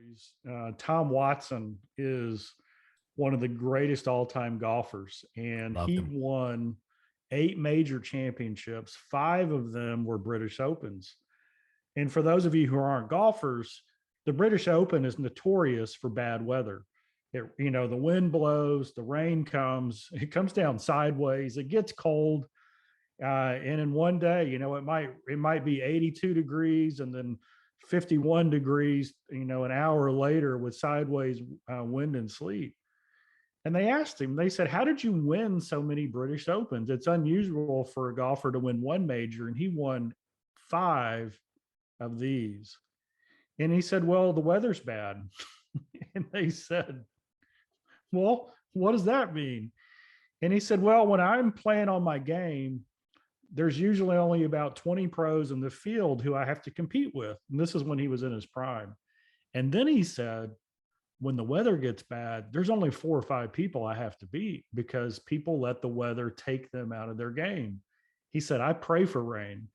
stories. Tom Watson is one of the greatest all-time golfers, and Love he him. won 8 major championships. 5 of them were British Opens. And for those of you who aren't golfers, the British Open is notorious for bad weather. The wind blows, the rain comes, it comes down sideways, it gets cold, and in one day, it might be 82 degrees and then 51 degrees, an hour later with sideways wind and sleet. And they asked him, they said, how did you win so many British Opens? It's unusual for a golfer to win one major, and he won 5 of these. And he said, well, the weather's bad. And they said, well, what does that mean? And he said, well, when I'm playing on my game, there's usually only about 20 pros in the field who I have to compete with. And this is when he was in his prime. And then he said, when the weather gets bad, there's only 4 or 5 people I have to beat because people let the weather take them out of their game. He said, I pray for rain.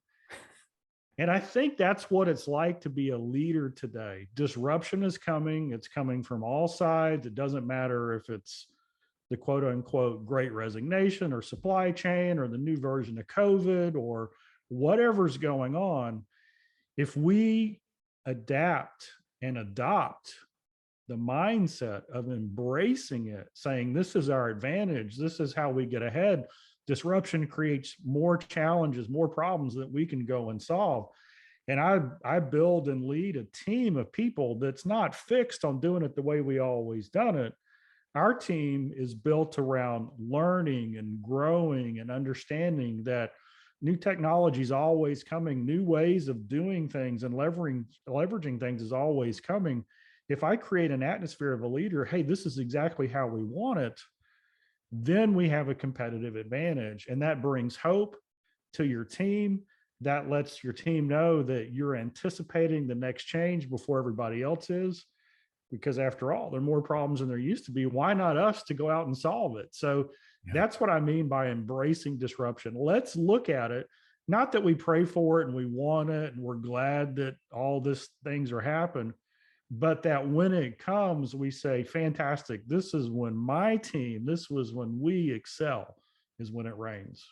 And I think that's what it's like to be a leader today. Disruption is coming. It's coming from all sides. It doesn't matter if it's the quote unquote great resignation or supply chain or the new version of COVID or whatever's going on. If we adapt and adopt the mindset of embracing it, saying this is our advantage, this is how we get ahead, disruption creates more challenges, more problems that we can go and solve. And I build and lead a team of people that's not fixed on doing it the way we always done it. Our team is built around learning and growing and understanding that new technology is always coming, new ways of doing things and leveraging things is always coming. If I create an atmosphere of a leader, hey, this is exactly how we want it, then we have a competitive advantage. And that brings hope to your team. That lets your team know that you're anticipating the next change before everybody else is. Because after all, there are more problems than there used to be. Why not us to go out and solve it? So that's what I mean by embracing disruption. Let's look at it. Not that we pray for it and we want it and we're glad that all these things are happening, but that when it comes, we say, fantastic, this is when my team, this was when we excel, is when it rains.